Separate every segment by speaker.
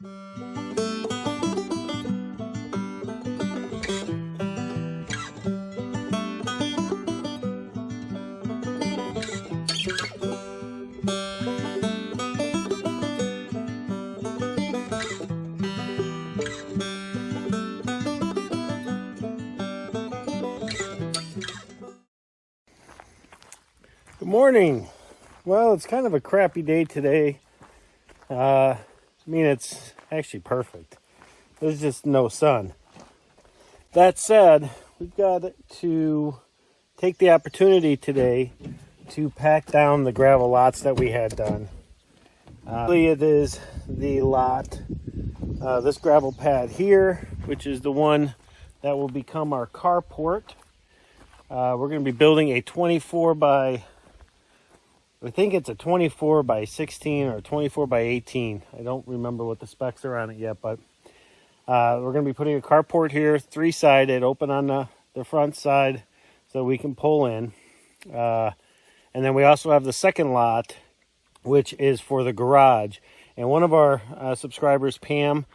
Speaker 1: Good morning. Well, it's kind of a crappy day today. I mean, it's actually perfect. There's just no sun. That said, we've got to take the opportunity today to pack down the gravel lots that we had done. It is the lot, this gravel pad here, which is the one that will become our carport. We're going to be building a 24 by, I think it's a 24 by 16 or 24 by 18. I don't remember what the specs are on it yet, but we're going to be putting a carport here, three-sided, open on the front side so we can pull in. And then we also have the second lot, which is for the garage. And one of our subscribers, Pam,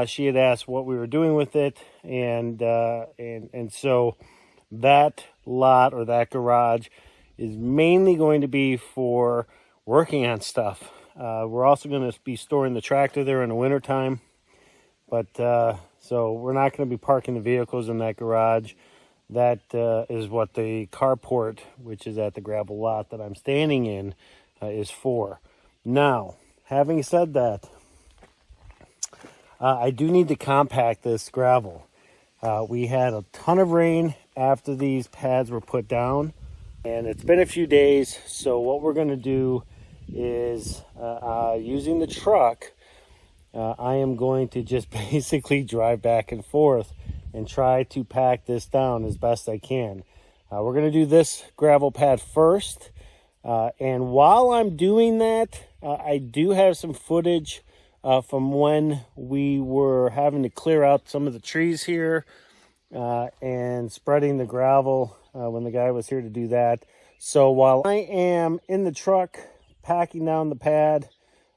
Speaker 1: she had asked what we were doing with it. And so that lot or that garage is mainly going to be for working on stuff. We're also going to be storing the tractor there in the wintertime. But so we're not going to be parking the vehicles in that garage. That is what the carport, which is at the gravel lot that I'm standing in, is for. Now, having said that, I do need to compact this gravel. We had a ton of rain after these pads were put down. And it's been a few days, so what we're going to do is, using the truck, I am going to just basically drive back and forth and try to pack this down as best I can. We're going to do this gravel pad first, and while I'm doing that, I do have some footage from when we were having to clear out some of the trees here and spreading the gravel when the guy was here to do that. So while I am in the truck packing down the pad,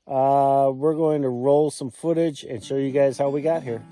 Speaker 1: we're going to roll some footage and show you guys how we got here.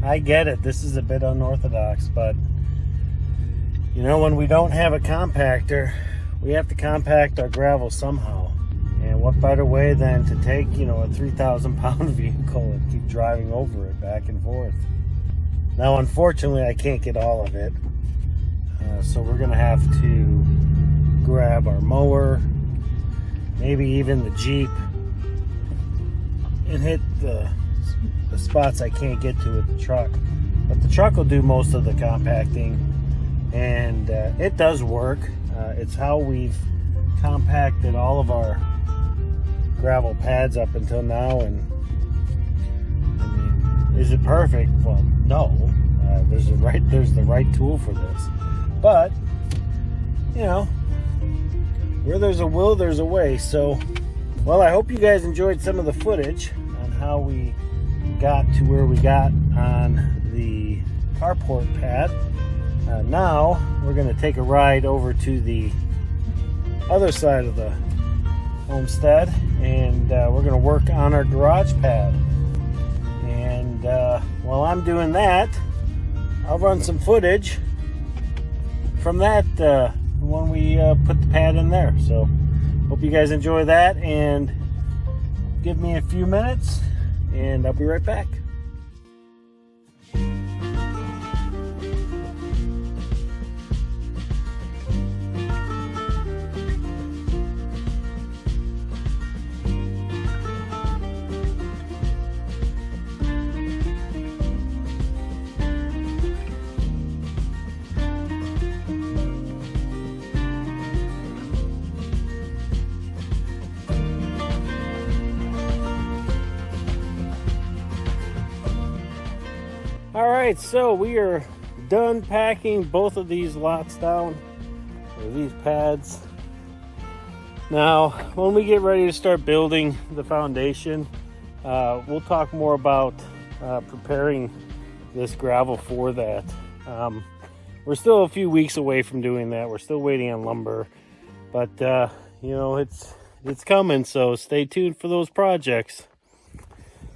Speaker 1: I get it, this is a bit unorthodox, but you know, when we don't have a compactor, we have to compact our gravel somehow. And what better way than to take, you know, a 3,000 pound vehicle and keep driving over it back and forth. Now, unfortunately, I can't get all of it. So we're gonna have to grab our mower, maybe even the Jeep, and hit the spots I can't get to with the truck. But the truck will do most of the compacting, and it does work. It's how we've compacted all of our gravel pads up until now. And I mean, is it perfect? Well, no. There's the right tool for this, but you know, where there's a will, there's a way. So, well, I hope you guys enjoyed some of the footage on how we got to where we got on the carport pad. Now we're going to take a ride over to the other side of the homestead, and we're going to work on our garage pad. And while I'm doing that, I'll run some footage from that when we put the pad in there. So hope you guys enjoy that, and give me a few minutes and I'll be right back. All right, so we are done packing both of these lots down, or these pads. Now, when we get ready to start building the foundation, we'll talk more about preparing this gravel for that. We're still a few weeks away from doing that. We're still waiting on lumber, but you know, it's coming, so stay tuned for those projects.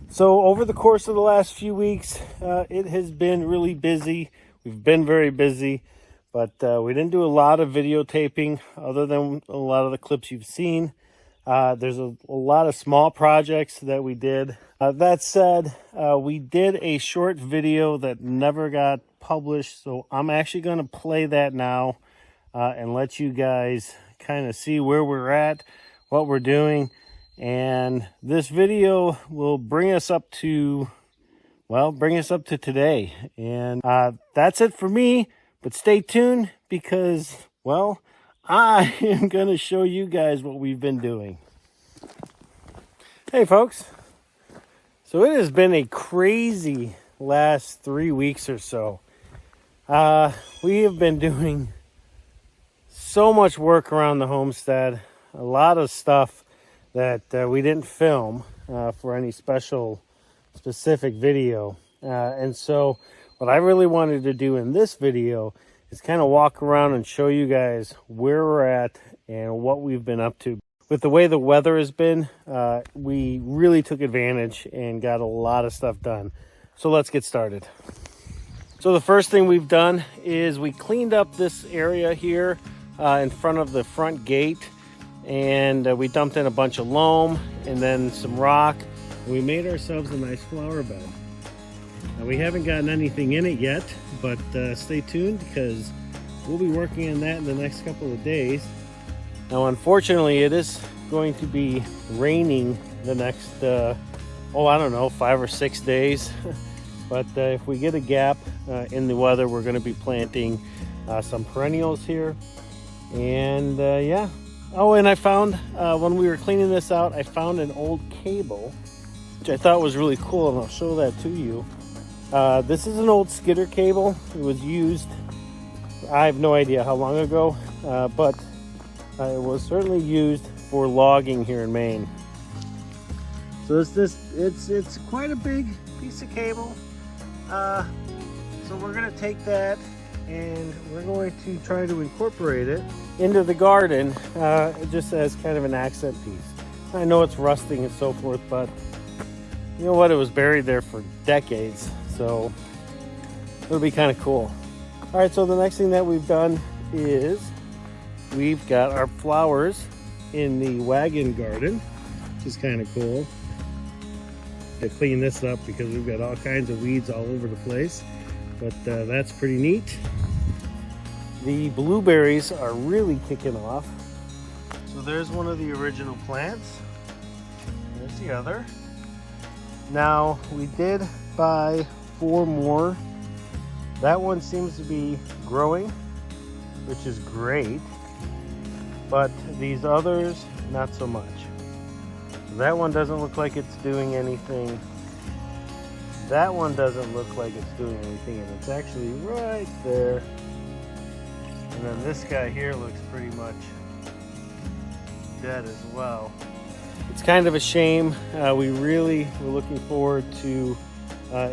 Speaker 1: So over the course of the last few weeks, it has been really busy. We've been very busy, but we didn't do a lot of videotaping other than a lot of the clips you've seen. There's a lot of small projects that we did. That said, we did a short video that never got published, so I'm actually going to play that now and let you guys kind of see where we're at, what we're doing. And this video will bring us up to, well, today. And that's it for me, but stay tuned because, well, I am going to show you guys what we've been doing. Hey folks, so it has been a crazy last 3 weeks or so. We have been doing so much work around the homestead, a lot of stuff that we didn't film for any specific video. And so what I really wanted to do in this video is kind of walk around and show you guys where we're at and what we've been up to. With the way the weather has been, we really took advantage and got a lot of stuff done. So let's get started. So the first thing we've done is we cleaned up this area here in front of the front gate. And we dumped in a bunch of loam and then some rock. And we made ourselves a nice flower bed. Now, we haven't gotten anything in it yet, but stay tuned because we'll be working on that in the next couple of days. Now, unfortunately, it is going to be raining the next, I don't know, 5 or 6 days. But if we get a gap in the weather, we're going to be planting some perennials here. And yeah. Oh, and I found, when we were cleaning this out, I found an old cable, which I thought was really cool, and I'll show that to you. This is an old skidder cable. It was used, I have no idea how long ago, but it was certainly used for logging here in Maine. So it's quite a big piece of cable. So we're going to take that and we're going to try to incorporate it into the garden just as kind of an accent piece. I know it's rusting and so forth, but you know what? It was buried there for decades, so it'll be kind of cool. All right, so the next thing that we've done is we've got our flowers in the wagon garden, which is kind of cool. To clean this up because we've got all kinds of weeds all over the place, but that's pretty neat. The blueberries are really kicking off. So there's one of the original plants. There's the other. Now we did buy 4 more. That one seems to be growing, which is great, but these others not so much. That one doesn't look like it's doing anything. That one doesn't look like it's doing anything, and it's actually right there. And then this guy here looks pretty much dead as well. It's kind of a shame. We really were looking forward to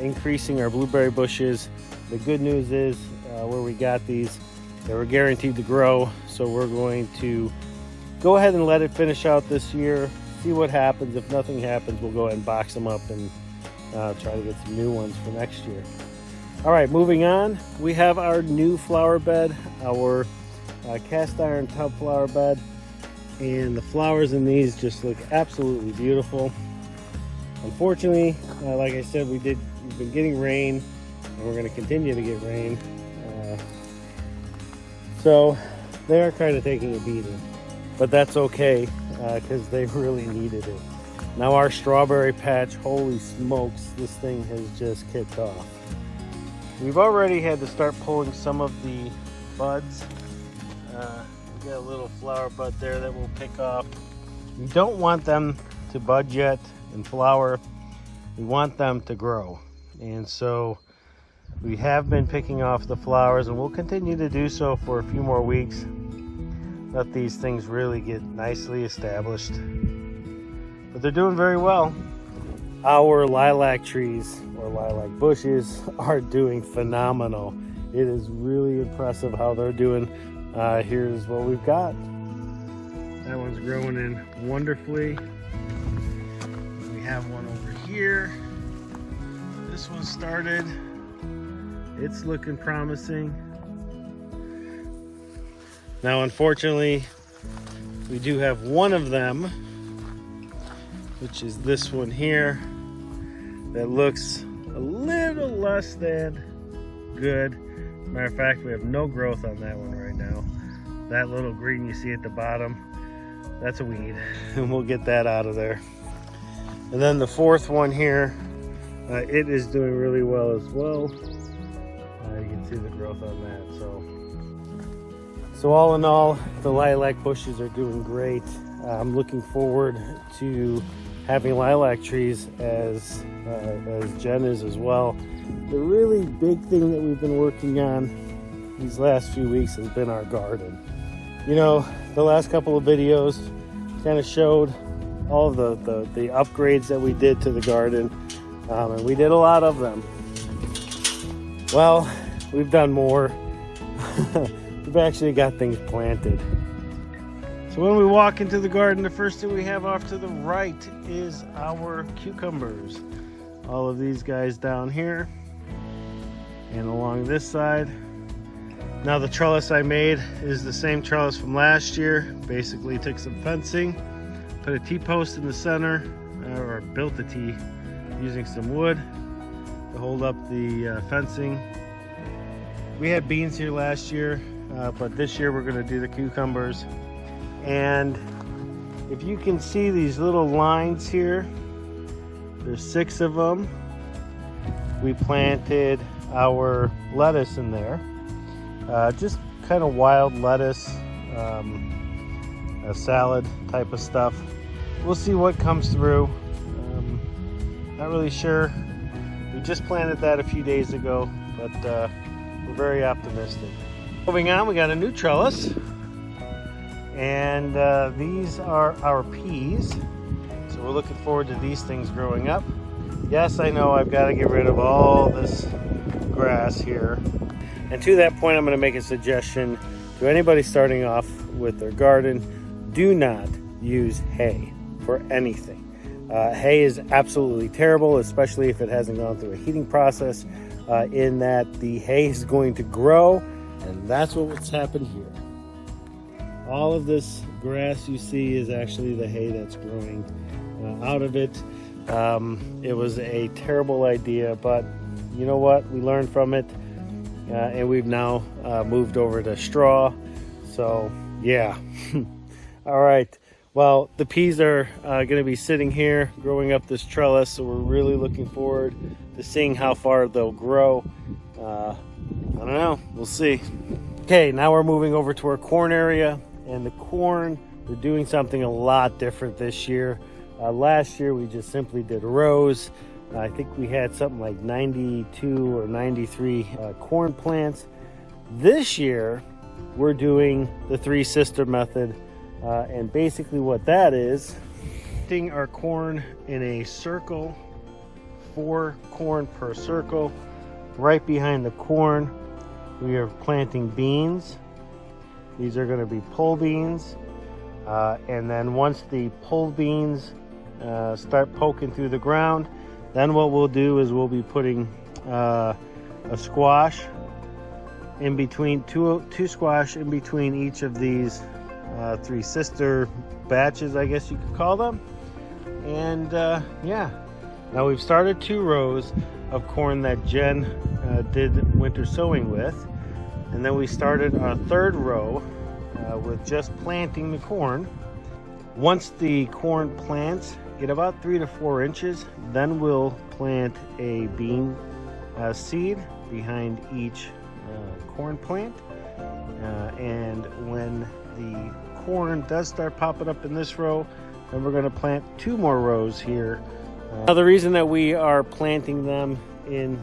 Speaker 1: increasing our blueberry bushes. The good news is where we got these, they were guaranteed to grow. So we're going to go ahead and let it finish out this year, see what happens. If nothing happens, we'll go ahead and box them up and try to get some new ones for next year. All right, moving on. We have our new flower bed, our cast iron tub flower bed, and the flowers in these just look absolutely beautiful. Unfortunately, like I said, we've been getting rain, and we're going to continue to get rain. So they are kind of taking a beating, but that's okay because they really needed it. Now our strawberry patch, holy smokes, this thing has just kicked off. We've already had to start pulling some of the buds. We got a little flower bud there that we'll pick off. We don't want them to bud yet and flower. We want them to grow. And so we have been picking off the flowers, and we'll continue to do so for a few more weeks. Let these things really get nicely established. But they're doing very well. Our lilac trees or lilac bushes are doing phenomenal. It is really impressive how they're doing. Here's what we've got. That one's growing in wonderfully. We have one over here. This one started. It's looking promising. Now, unfortunately, we do have one of them, which is this one here, that looks a little less than good. Matter of fact, we have no growth on that one right now. That little green you see at the bottom, that's a weed, and we'll get that out of there. And then the fourth one here, it is doing really well as well. You can see the growth on that. So all in all, the lilac bushes are doing great. I'm looking forward to having lilac trees as Jen is as well. The really big thing that we've been working on these last few weeks has been our garden. You know, the last couple of videos kind of showed all of the upgrades that we did to the garden, and we did a lot of them. Well, we've done more. We've actually got things planted. So when we walk into the garden, the first thing we have off to the right is our cucumbers. All of these guys down here and along this side. Now the trellis I made is the same trellis from last year. Basically took some fencing, put a T-post in the center, or built the T using some wood to hold up the fencing. We had beans here last year, but this year we're going to do the cucumbers. And if you can see these little lines here, there's 6 of them. We planted our lettuce in there, just kind of wild lettuce, a salad type of stuff. We'll see what comes through. Not really sure. We just planted that a few days ago, but we're very optimistic. Moving on, we got a new trellis, and these are our peas. So we're looking forward to these things growing up. Yes, I know I've got to get rid of all this grass here. And to that point, I'm going to make a suggestion to anybody starting off with their garden. Do not use hay for anything. Hay is absolutely terrible, especially if it hasn't gone through a heating process, in that the hay is going to grow, and that's what's happened here. All of this grass you see is actually the hay that's growing out of it. It was a terrible idea, but you know what? We learned from it, and we've now moved over to straw. So yeah. All right. Well, the peas are going to be sitting here growing up this trellis, so we're really looking forward to seeing how far they'll grow. I don't know. We'll see. Okay, now we're moving over to our corn area, and the corn, we're doing something a lot different this year. Last year, we just simply did rows. I think we had something like 92 or 93 corn plants. This year, we're doing the 3 sister method. And basically what that is, planting our corn in a circle, 4 corn per circle. Right behind the corn, we are planting beans. These are going to be pole beans. And then once the pole beans start poking through the ground, then what we'll do is we'll be putting a squash in between, two squash in between each of these 3 sister batches, I guess you could call them. And yeah, now we've started 2 rows of corn that Jen did winter sowing with, and then we started our 3rd row with just planting the corn. Once the corn plants get about 3 to 4 inches, then we'll plant a bean seed behind each corn plant. And when the corn does start popping up in this row, then we're going to plant 2 more rows here. Now the reason that we are planting them in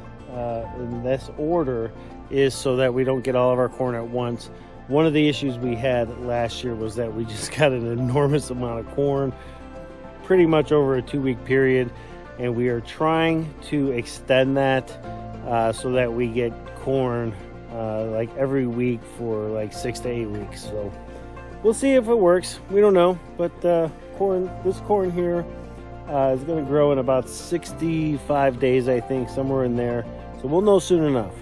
Speaker 1: this order is so that we don't get all of our corn at once. One of the issues we had last year was that we just got an enormous amount of corn pretty much over a 2-week period, and we are trying to extend that so that we get corn like every week for like 6 to 8 weeks. So we'll see if it works. We don't know, but this corn here is going to grow in about 65 days, I think, somewhere in there. So we'll know soon enough.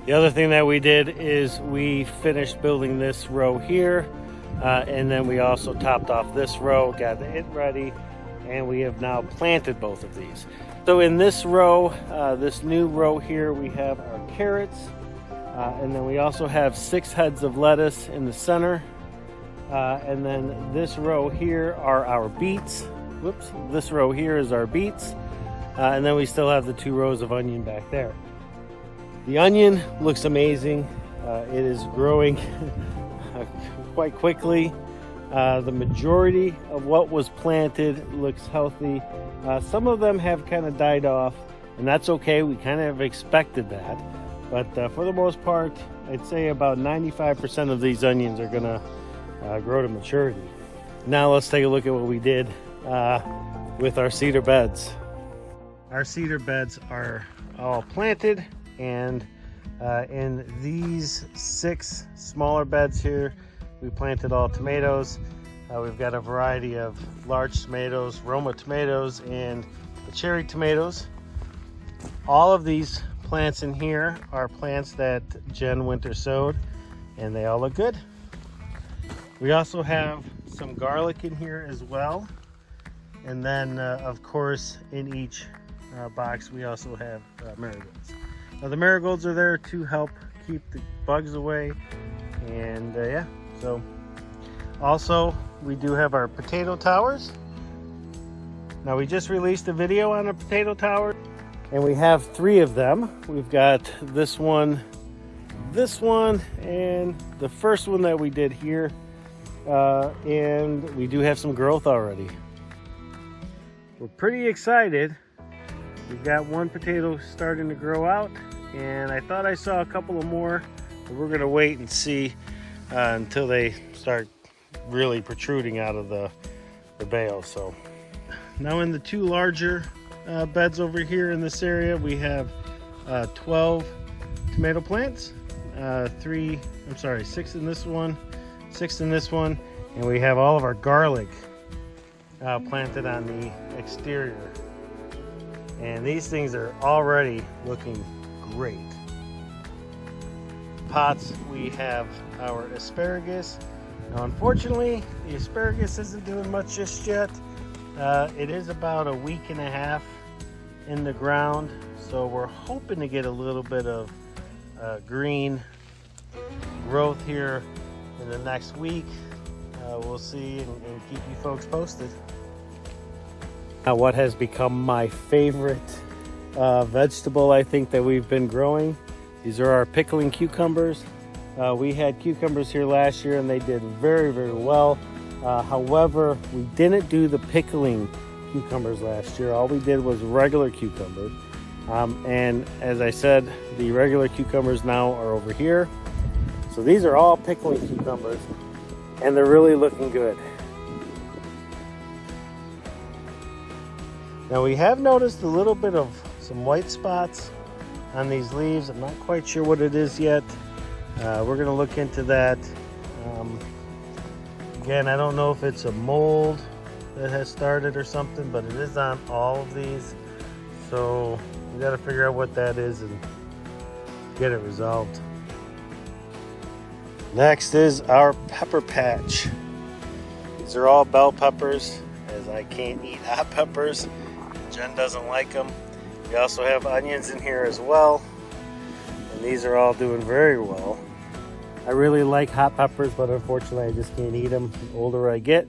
Speaker 1: The other thing that we did is we finished building this row here, and then we also topped off this row, got it ready, and we have now planted both of these. So in this row, this new row here, we have our carrots, and then we also have 6 heads of lettuce in the center, and then this row here are our beets. Whoops, this row here is our beets, and then we still have the 2 rows of onion back there. The onion looks amazing. It is growing quite quickly. The majority of what was planted looks healthy. Some of them have kind of died off, and that's okay. We kind of expected that. But for the most part, I'd say about 95% of these onions are gonna grow to maturity. Now let's take a look at what we did with our cedar beds. Our cedar beds are all planted, and in these 6 smaller beds here, we planted all tomatoes. We've got a variety of large tomatoes, Roma tomatoes, and the cherry tomatoes. All of these plants in here are plants that Jen winter sowed, and they all look good. We also have some garlic in here as well. And then, of course, in each box, we also have marigolds. Now, the marigolds are there to help keep the bugs away. And yeah, so also we do have our potato towers. Now, we just released a video on a potato tower, and we have 3 of them. We've got this one, and the first one that we did here. And we do have some growth already. We're pretty excited. We've got 1 potato starting to grow out, and I thought I saw a couple of more, but we're gonna wait and see until they start really protruding out of the bale. So now in the 2 larger beds over here in this area, we have 12 tomato plants, 6 in this one, 6 in this one, and we have all of our garlic planted on the exterior. And these things are already looking great. Pots, we have our asparagus. Now, unfortunately, the asparagus isn't doing much just yet. It is about a week and a half in the ground, so we're hoping to get a little bit of green growth here in the next week. We'll see and keep you folks posted. Now, what has become my favorite vegetable, I think, that we've been growing, these are our pickling cucumbers. We had cucumbers here last year and they did very, very well. However, we didn't do the pickling cucumbers last year. All we did was regular cucumbers. And as I said, the regular cucumbers now are over here. So these are all pickling cucumbers. and they're really looking good. Now we have noticed a little bit of some white spots on these leaves. I'm not quite sure what it is yet. We're going to look into that. Again, I don't know if it's a mold that has started or something, but it is on all of these. So we got to figure out what that is and get it resolved. Next is our pepper patch. These are all bell peppers, as I can't eat hot peppers. Jen doesn't like them. We also have onions in here as well, and these are all doing very well. I really like hot peppers, but unfortunately I just can't eat them. The older I get,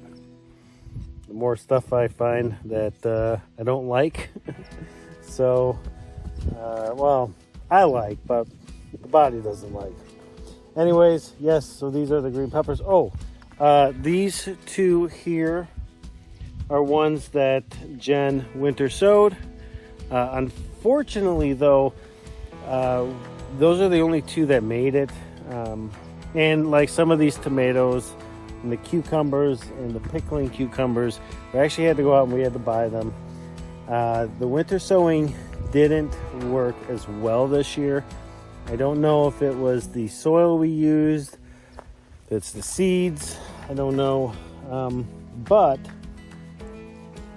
Speaker 1: the more stuff I find that I don't like. So, well, I like, but the body doesn't like. Anyways, yes, so these are the green peppers. Oh, these two here are ones that Jen winter sowed. Unfortunately, though, those are the only two that made it. And like some of these tomatoes and the cucumbers and the pickling cucumbers, we actually had to go out and we had to buy them. The winter sowing didn't work as well this year. I don't know if it was the soil we used, if it's the seeds, I don't know. But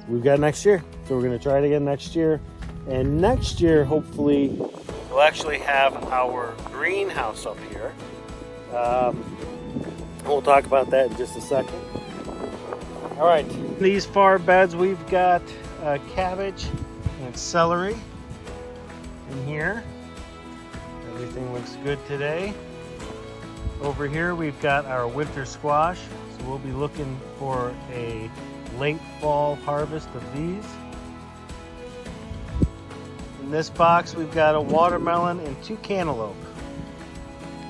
Speaker 1: we've got next year, so we're going to try it again next year. And next year, hopefully, we'll actually have our greenhouse up here. We'll talk about that in just a second. All right, these far beds, we've got cabbage and celery in here. Everything looks good today. Over here, we've got our winter squash. So we'll be looking for a late fall harvest of these. In this box, we've got a watermelon and 2 cantaloupe.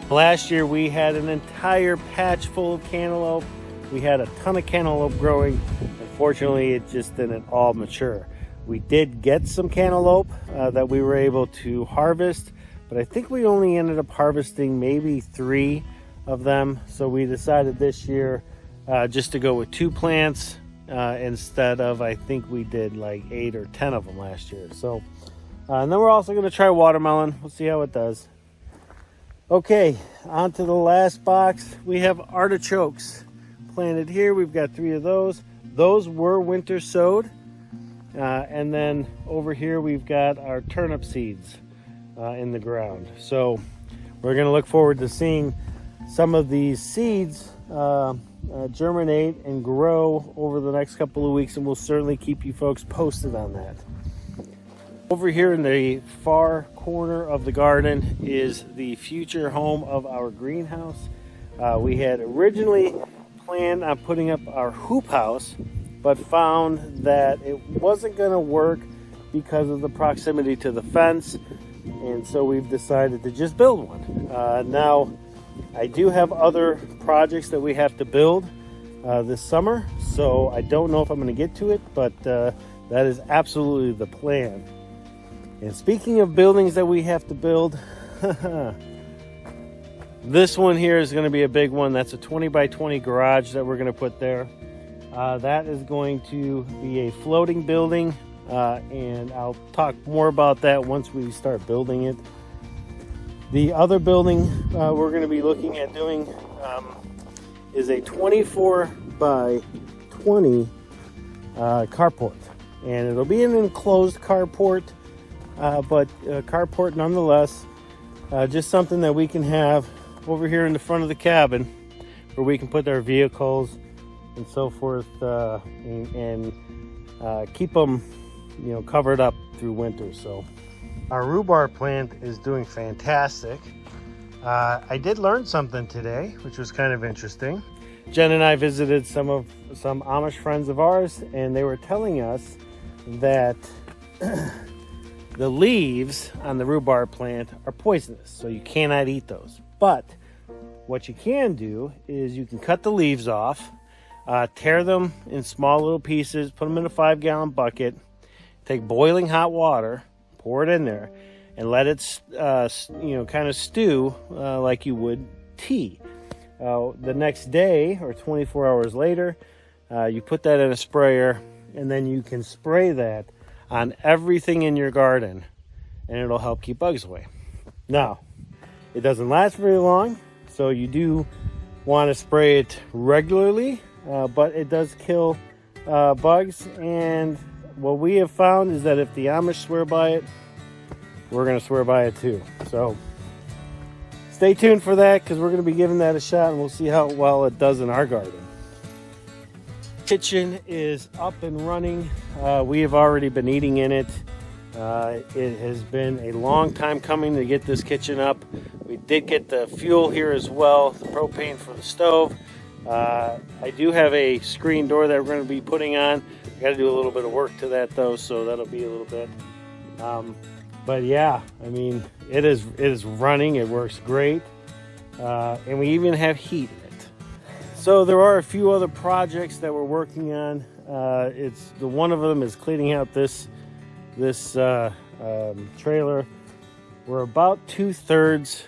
Speaker 1: Last year, we had an entire patch full of cantaloupe. We had a ton of cantaloupe growing. Unfortunately, it just didn't all mature. We did get some cantaloupe that we were able to harvest, but I think we only ended up harvesting maybe 3 of them. So we decided this year just to go with 2 plants instead of, I think we did like 8 or 10 of them last year. So, and then we're also going to try watermelon. We'll see how it does. Okay, on to the last box. We have artichokes planted here. We've got 3 of those. Those were winter sowed. And then over here, we've got our turnip seeds in the ground. So we're going to look forward to seeing some of these seeds germinate and grow over the next couple of weeks, and we'll certainly keep you folks posted on that. Over here in the far corner of the garden is the future home of our greenhouse. We had originally planned on putting up our hoop house, but found that it wasn't going to work because of the proximity to the fence, and so we've decided to just build one. Now, I do have other projects that we have to build this summer, so I don't know if I'm going to get to it, but that is absolutely the plan. And speaking of buildings that we have to build, this one here is going to be a big one. That's a 20 by 20 garage that we're going to put there. That is going to be a floating building, and I'll talk more about that once we start building it. The other building we're going to be looking at doing is a 24 by 20 carport. And it'll be an enclosed carport, but a carport nonetheless. Just something that we can have over here in the front of the cabin where we can put our vehicles and so forth, and keep them, covered up through winter. So our rhubarb plant is doing fantastic. I did learn something today, which was kind of interesting. Jen and I visited some Amish friends of ours, and they were telling us that the leaves on the rhubarb plant are poisonous, so you cannot eat those. But what you can do is you can cut the leaves off, tear them in small little pieces, put them in a 5-gallon bucket, take boiling hot water, pour it in there, and let it kind of stew like you would tea. the next day or 24 hours later, you put that in a sprayer, and then you can spray that on everything in your garden, and it'll help keep bugs away. Now, it doesn't last very long, so you do want to spray it regularly, but it does kill bugs. And what we have found is that if the Amish swear by it, we're going to swear by it too. So stay tuned for that, because we're going to be giving that a shot, and we'll see how well it does in our garden. Kitchen is up and running. We have already been eating in it. It has been a long time coming to get this kitchen up. We did get the fuel here as well, the propane for the stove. I do have a screen door that we're going to be putting on. I got to do a little bit of work to that though, so that'll be a little bit. But yeah, I mean, it is running. It works great, and we even have heat in it. So there are a few other projects that we're working on. One of them is cleaning out this trailer. We're about 2/3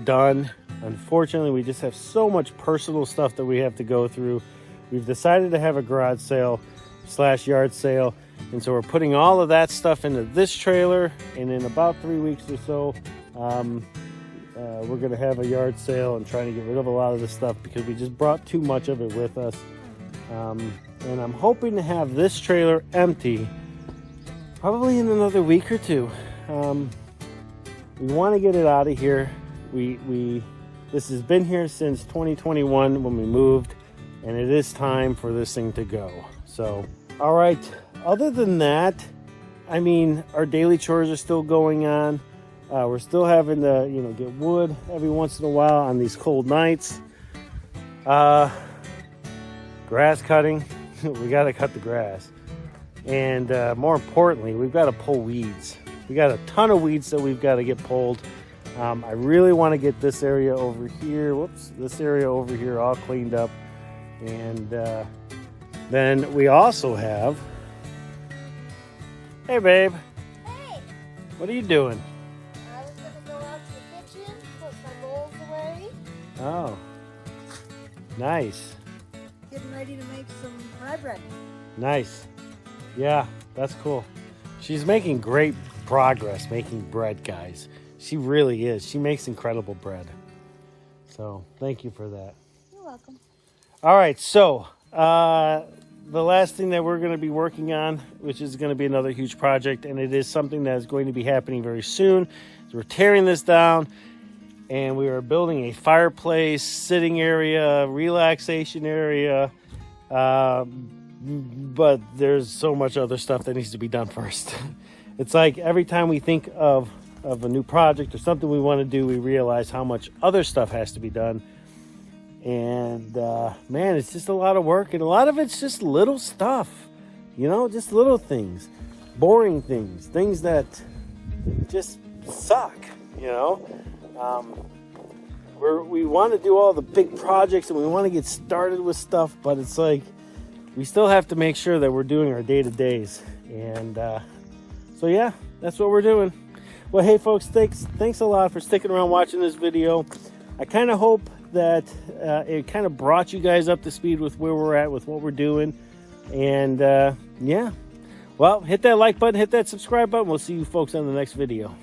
Speaker 1: done. Unfortunately, we just have so much personal stuff that we have to go through. We've decided to have a garage sale / yard sale, and so we're putting all of that stuff into this trailer, and in about 3 weeks or so we're going to have a yard sale and trying to get rid of a lot of this stuff, because we just brought too much of it with us. And I'm hoping to have this trailer empty probably in another week or two. We want to get it out of here. This has been here since 2021 when we moved, and it is time for this thing to go. So, all right. Other than that, I mean, our daily chores are still going on. We're still having to, get wood every once in a while on these cold nights. Grass cutting. We got to cut the grass. And more importantly, we've got to pull weeds. We got a ton of weeds that we've got to get pulled. I really want to get this area over here, this area over here all cleaned up. And then we also have, hey babe.
Speaker 2: Hey.
Speaker 1: What are you doing?
Speaker 2: I was going to go out to the kitchen, put my bowls away.
Speaker 1: Oh, nice.
Speaker 2: Getting ready to make some rye bread.
Speaker 1: Nice. Yeah, that's cool. She's making great progress making bread, guys. She really is. She makes incredible bread. So thank you for that.
Speaker 2: You're welcome.
Speaker 1: All right, so the last thing that we're going to be working on, which is going to be another huge project, and it is something that is going to be happening very soon, is we're tearing this down, and we are building a fireplace, sitting area, relaxation area, but there's so much other stuff that needs to be done first. It's like every time we think of a new project or something we want to do, we realize how much other stuff has to be done. And man, it's just a lot of work, and a lot of it's just little stuff, just little things, boring things that just suck. We want to do all the big projects, and we want to get started with stuff, but it's like we still have to make sure that we're doing our day-to-days. And so yeah, that's what we're doing. Well, hey folks, thanks a lot for sticking around watching this video. I kind of hope that it kind of brought you guys up to speed with where we're at with what we're doing. And yeah, well, hit that like button, hit that subscribe button. We'll see you folks on the next video.